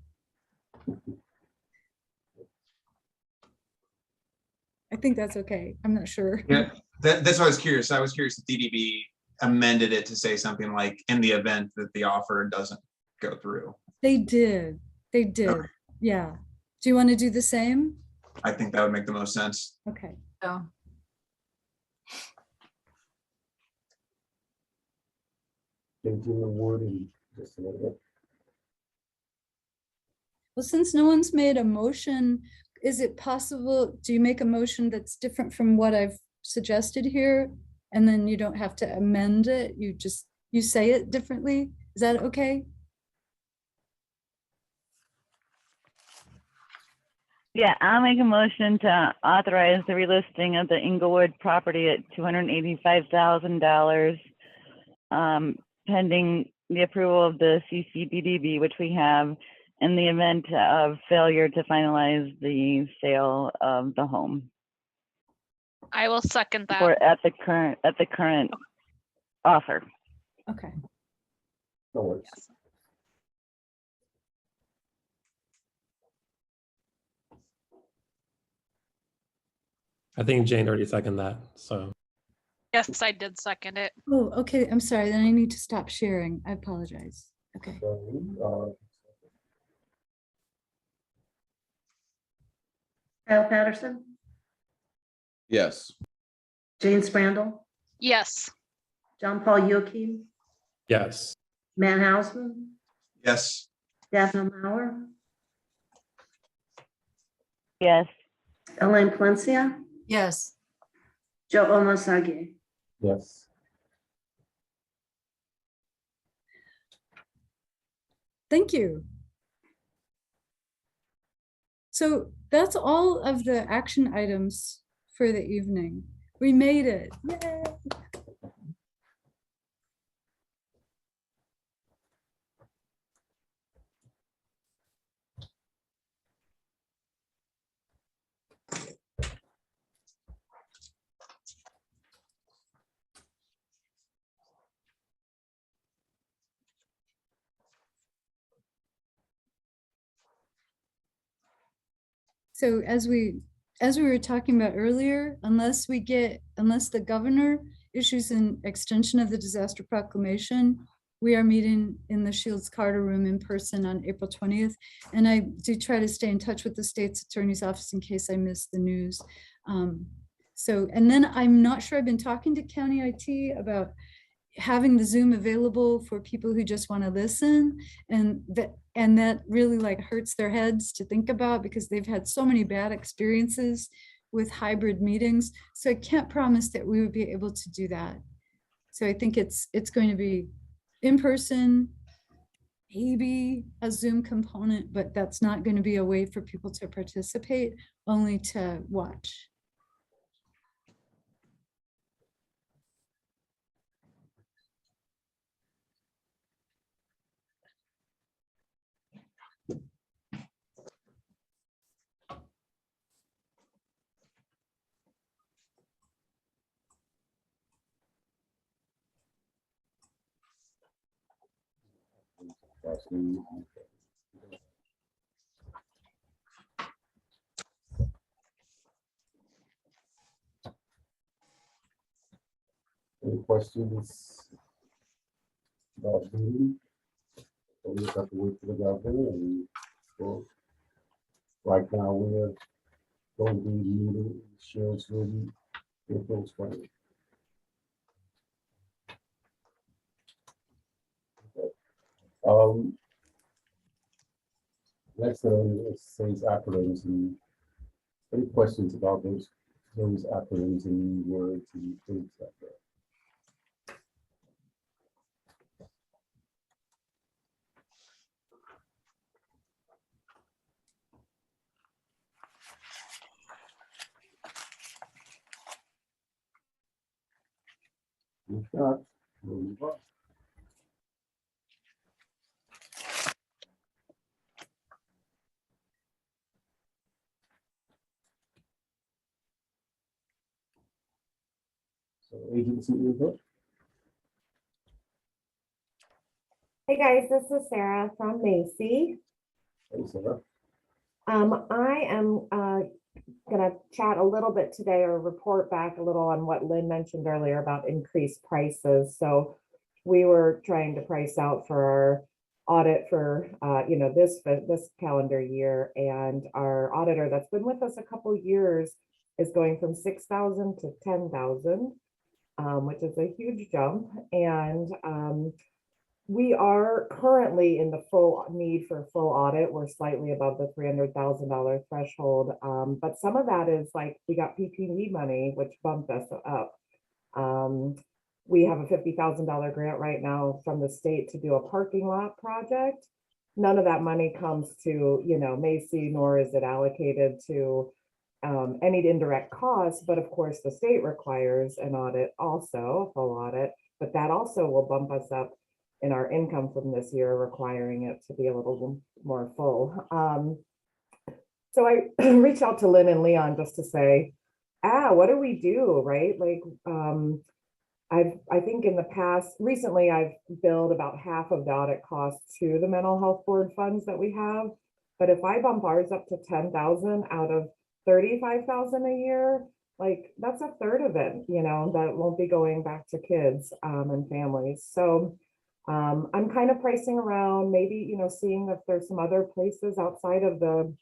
I think that's okay. I'm not sure. Yeah, that's why I was curious. I was curious if DDB amended it to say something like, in the event that the offer doesn't go through. They did. They did. Okay. Yeah. Do you want to do the same? I think that would make the most sense. Okay. So, Changing the wording just a little bit. Well, since no one's made a motion, is it possible, do you make a motion that's different from what I've suggested here? And then you don't have to amend it, you say it differently? Is that okay? Yeah, I'll make a motion to authorize the relisting of the Inglewood property at $285,000, pending the approval of the CCBDB, which we have, in the event of failure to finalize the sale of the home, I will second that. or at the current offer. Okay. No worries. I think Jane already seconded that, so. Yes, I did second it. Oh, okay, I'm sorry, then I need to stop sharing. I apologize. Okay. So, Kyle Patterson, Yes. Jane Sprandal, Yes. John Paul Yoki, Yes. Matt Hausman, Yes. Daphne Maurer, Yes. Elaine Palencia, yes, Joe Omasagi. yes. Thank you. So that's all of the action items for the evening. We made it. Yay! So as we were talking about earlier, unless the governor issues an extension of the disaster proclamation, we are meeting in the Shields Carter Room in person on April 20th. And I do try to stay in touch with the state's attorney's office in case I miss the news. So, and then I'm not sure, I've been talking to County IT about having the Zoom available for people who just want to listen, and that really like hurts their heads to think about, because they've had so many bad experiences with hybrid meetings. So I can't promise that we would be able to do that. So I think it's going to be in person, maybe a Zoom component, but that's not going to be a way for people to participate, only to watch. Any questions about Zoom? So we just have to wait for the governor, and well, right now we're going to be meeting Shields Room April 20th. Next it says acronyms, and any questions about those acronyms and words and things like that? If not, we'll move on. So agency input. Hey guys, this is Sarah from Macy. Thanks, Sarah. I am gonna chat a little bit today or report back a little on what Lynn mentioned earlier about increased prices. So we were trying to price out for our audit for this calendar year, and our auditor that's been with us a couple years is going from 6,000 to 10,000, which is a huge jump. And we are currently in the full need for a full audit. We're slightly above the $300,000 threshold. But some of that is like, we got PPP money, which bumped us up. We have a $50,000 grant right now from the state to do a parking lot project. None of that money comes to, Macy, nor is it allocated to any indirect costs. But of course, the state requires an audit also, a full audit, but that also will bump us up in our income from this year, requiring it to be a little more full. So I reached out to Lynn and Leon just to say, what do we do, right? Like, I think in the past, recently, I've billed about half of the audit costs to the mental health board funds that we have. But if I bump ours up to 10,000 out of 35,000 a year, like that's a third of it, that won't be going back to kids and families. So I'm kind of pricing around, maybe, seeing if there's some other places outside of the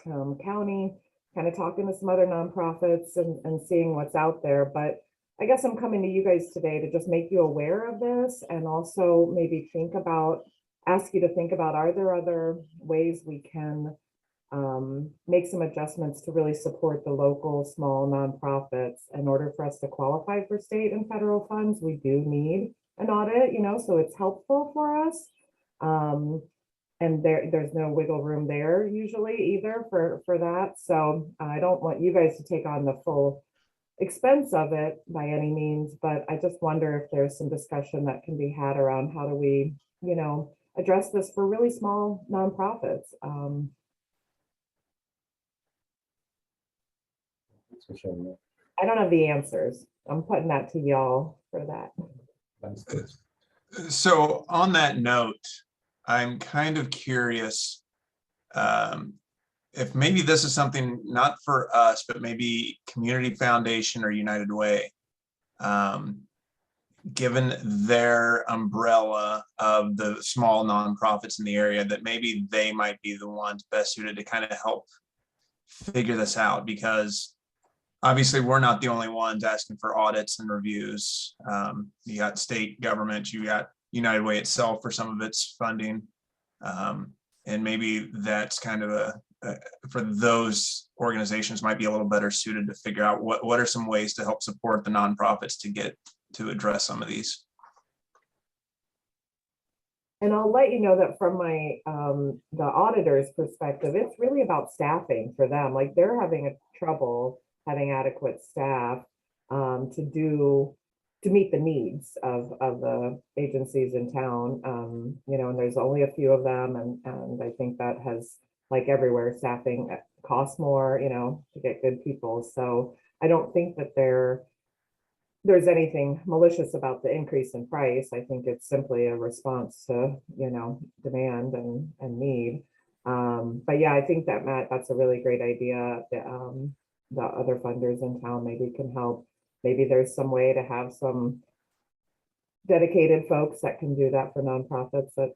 county, kind of talking to some other nonprofits and seeing what's out there. But I guess I'm coming to you guys today to just make you aware of this, and also maybe ask you to think about, are there other ways we can make some adjustments to really support the local small nonprofits? In order for us to qualify for state and federal funds, we do need an audit, so it's helpful for us. And there's no wiggle room there usually either for that. So I don't want you guys to take on the full expense of it by any means, but I just wonder if there's some discussion that can be had around how do we, address this for really small nonprofits. Thanks for sharing that. I don't have the answers. I'm putting that to y'all for that. Thanks, Chris. So on that note, I'm kind of curious if maybe this is something not for us, but maybe Community Foundation or United Way, given their umbrella of the small nonprofits in the area, that maybe they might be the ones best suited to kind of help figure this out, because obviously we're not the only ones asking for audits and reviews. You got state government, you got United Way itself for some of its funding. And maybe that's kind of for those organizations might be a little better suited to figure out what are some ways to help support the nonprofits to address some of these. And I'll let you know that from my the auditor's perspective, it's really about staffing for them. Like they're having trouble having adequate staff to meet the needs of the agencies in town. And there's only a few of them, and I think that has, like everywhere, staffing costs more, to get good people. So I don't think that there's anything malicious about the increase in price. I think it's simply a response to, demand and need. But yeah, I think that, Matt, that's a really great idea. The other funders in town maybe can help. Maybe there's some way to have some dedicated folks that can do that for nonprofits at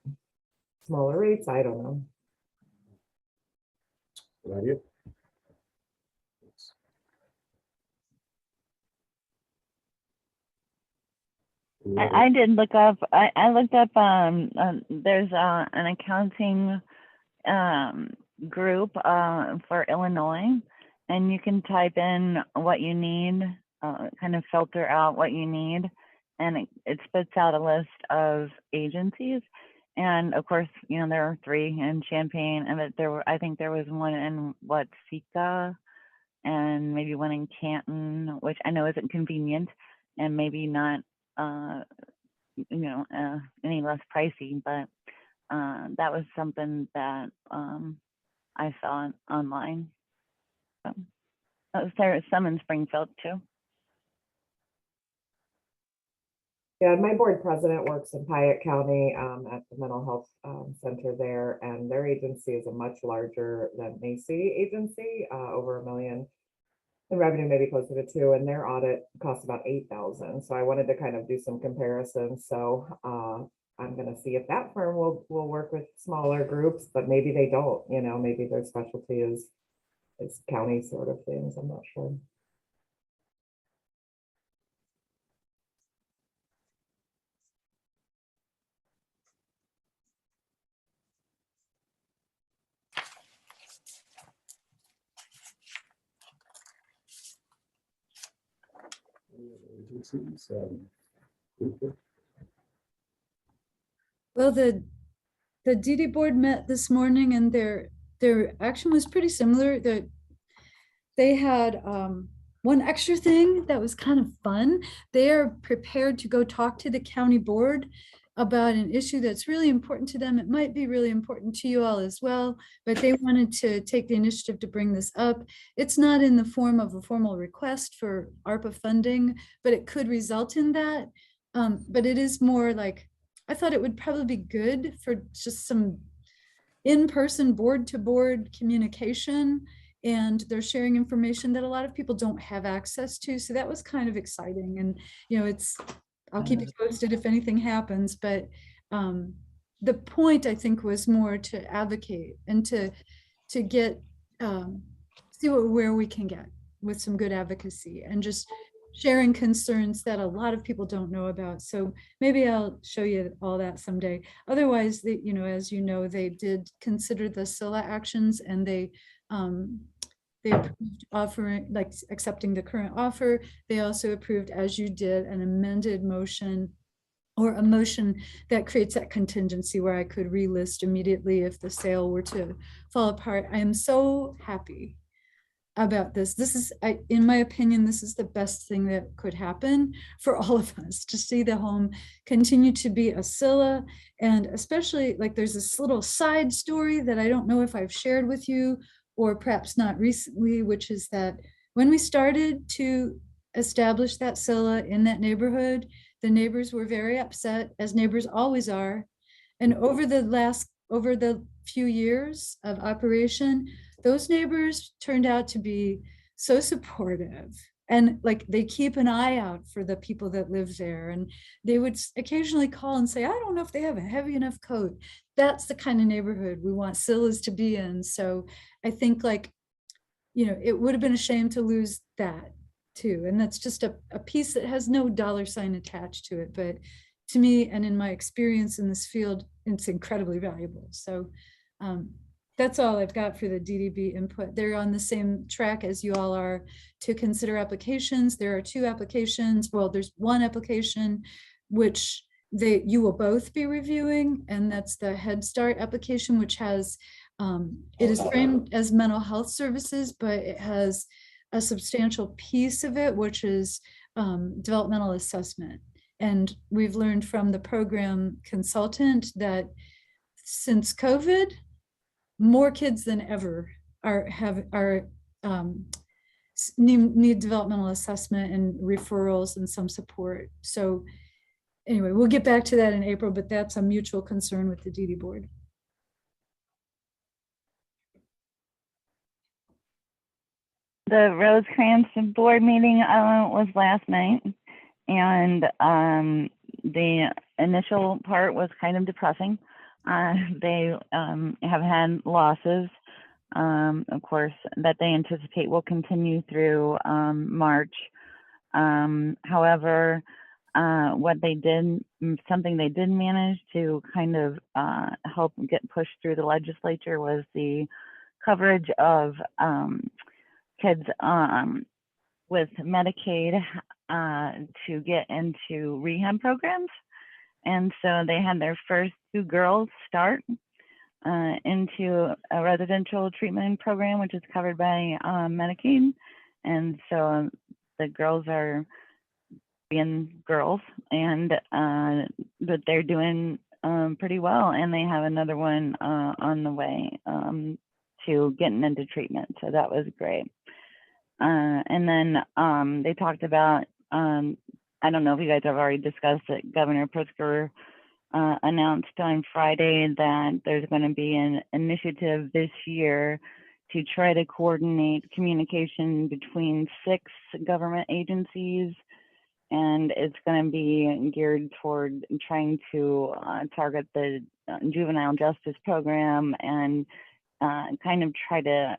smaller rates. I don't know. Good idea. I did look up, I looked up, there's an accounting group for Illinois, and you can type in what you need, kind of filter out what you need, and it spits out a list of agencies. And of course, there are 3 in Champaign, and I think there was one in Watsika, and maybe one in Canton, which I know isn't convenient and maybe not any less pricey, but that was something that I saw online. So there's some in Springfield too. Yeah, my board president works in Piatt County at the mental health center there, and their agency is a much larger than Macy agency, over $1 million in revenue, maybe closer to 2, and their audit costs about 8,000. So I wanted to kind of do some comparisons. So I'm going to see if that firm will work with smaller groups, but maybe they don't. You know, maybe their specialty is county sort of things. I'm not sure. Agencies, Well, the DD board met this morning and their action was pretty similar. That they had one extra thing that was kind of fun. They are prepared to go talk to the county board about an issue that's really important to them. It might be really important to you all as well, but they wanted to take the initiative to bring this up. It's not in the form of a formal request for ARPA funding, but it could result in that. But it is more like, I thought it would probably be good for just some in-person board-to-board communication, and they're sharing information that a lot of people don't have access to. So that was kind of exciting. And, you know, I'll keep you posted if anything happens, but the point I think was more to advocate and to get, see where we can get with some good advocacy and just sharing concerns that a lot of people don't know about. So maybe I'll show you all that someday. Otherwise, they, you know, as you know, they did consider the SILA actions, and they approved offering, like accepting the current offer. They also approved, as you did, an amended motion, or a motion that creates that contingency where I could relist immediately if the sale were to fall apart. I am so happy about this. This is, in my opinion, this is the best thing that could happen for all of us, to see the home continue to be a Scylla. And especially, like, there's this little side story that I don't know if I've shared with you, or perhaps not recently, which is that when we started to establish that Scylla in that neighborhood, the neighbors were very upset, as neighbors always are. And over the few years of operation, those neighbors turned out to be so supportive, and like they keep an eye out for the people that live there, and they would occasionally call and say, I don't know if they have a heavy enough coat. That's the kind of neighborhood we want Scyllas to be in. So I think, like, you know, it would have been a shame to lose that too. And that's just a piece that has no dollar sign attached to it. But to me, and in my experience in this field, it's incredibly valuable. So that's all I've got for the DDB input. They're on the same track as you all are to consider applications. There are 2 applications. Well, there's 1 application which you will both be reviewing, and that's the Head Start application, which has, it is framed as mental health services, but it has a substantial piece of it, which is developmental assessment. And we've learned from the program consultant that since COVID, more kids than ever need developmental assessment and referrals and some support. So anyway, we'll get back to that in April, but that's a mutual concern with the DD board. The Rosecrans board meeting was last night, and the initial part was kind of depressing. They have had losses, of course, that they anticipate will continue through March. However, what they did, something they did manage to kind of help get pushed through the legislature, was the coverage of kids with Medicaid to get into rehab programs. And so they had their first 2 girls start into a residential treatment program, which is covered by Medicaid. And so the girls are being girls, and but they're doing pretty well. And they have another one on the way to getting into treatment. So that was great. And then they talked about I don't know if you guys have already discussed it. Governor Pritzker announced on Friday that there's going to be an initiative this year to try to coordinate communication between 6 government agencies, and it's going to be geared toward trying to target the juvenile justice program and kind of try to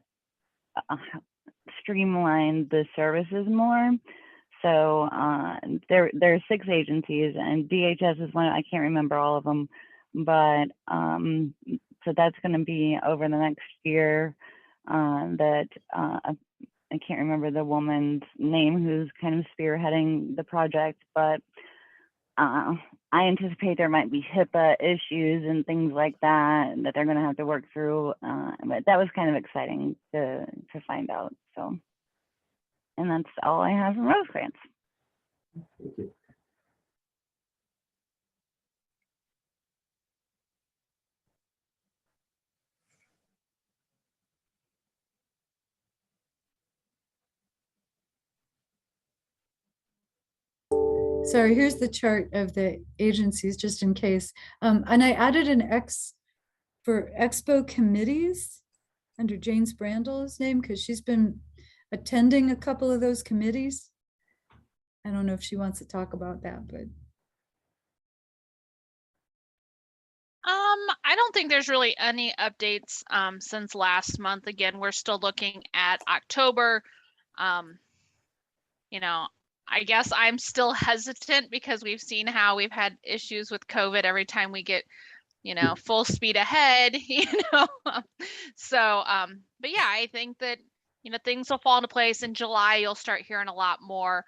streamline the services more. So there are 6 agencies, and DHS is one. I can't remember all of them, but so that's going to be over the next year. That I can't remember the woman's name who's kind of spearheading the project, but I anticipate there might be HIPAA issues and things like that that they're going to have to work through. But that was kind of exciting to find out. So, and that's all I have from Rosecrans. Thank you. Sorry, here's the chart of the agencies, just in case. And I added an X for Expo committees under Jane's Brandl's name, because she's been attending a couple of those committees. I don't know if she wants to talk about that, but. I don't think there's really any updates since last month. Again, we're still looking at October. You know, I guess I'm still hesitant because we've seen how we've had issues with COVID every time we get, you know, full speed ahead, you know. So, but yeah, I think that, you know, things will fall into place in July. You'll start hearing a lot more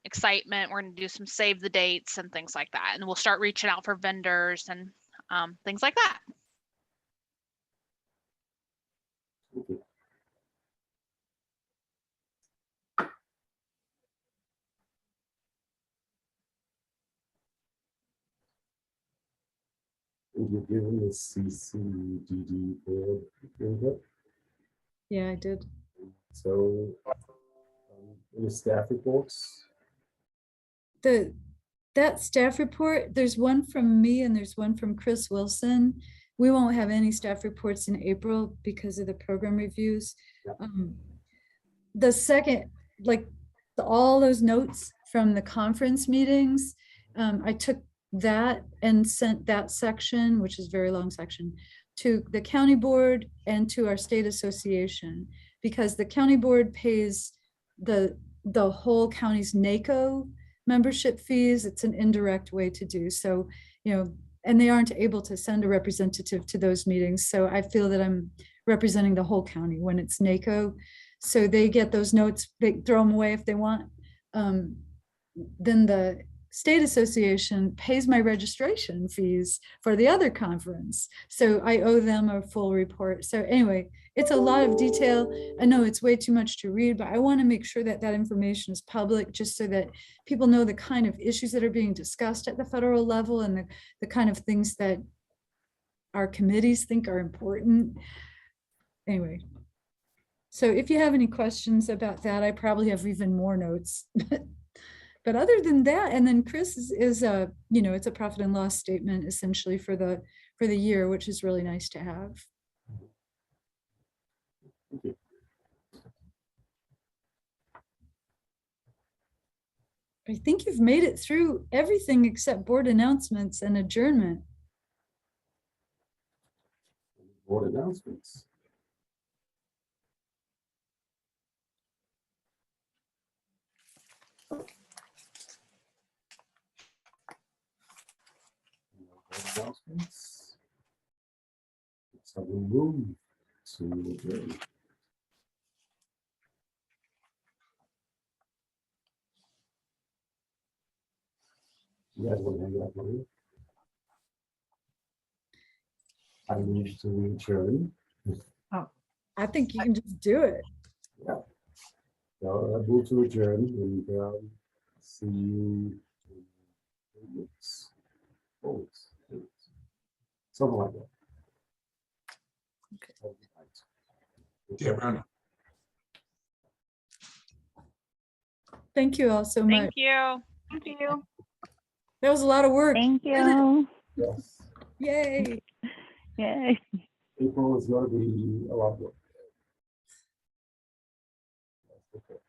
excitement. We're going to do some save the dates and things like that. And we'll start reaching out for vendors and things like that. Thank you. And you're given the CCDD board input. Yeah, I did. So in the staff reports, That staff report, there's one from me and there's one from Chris Wilson. We won't have any staff reports in April because of the program reviews. Yeah. The second, like all those notes from the conference meetings, I took that and sent that section, which is a very long section, to the county board and to our state association, because the county board pays the whole county's NACO membership fees. It's an indirect way to do so, you know, and they aren't able to send a representative to those meetings. So I feel that I'm representing the whole county when it's NACO. So they get those notes, they throw them away if they want. Then the state association pays my registration fees for the other conference. So I owe them a full report. So anyway, it's a lot of detail. I know it's way too much to read, but I want to make sure that that information is public, just so that people know the kind of issues that are being discussed at the federal level and the kind of things that our committees think are important. Anyway, so if you have any questions about that, I probably have even more notes. But other than that, and then Chris is a, you know, it's a profit and loss statement essentially for the year, which is really nice to have. thank you. I think you've made it through everything except board announcements and adjournment. Board announcements. Announcements. So we move to adjourn. You guys want to hang it up on here? I move to adjourn. I think you can just do it. Yeah. So I move to adjourn and see you in 3 weeks. 4 weeks. 3 weeks. Something like that. Yeah, Brenda. Thank you all so much. Thank you. Thank you. That was a lot of work. Thank you. Yes, Yay. Yay. April is going to be a lot more. Okay.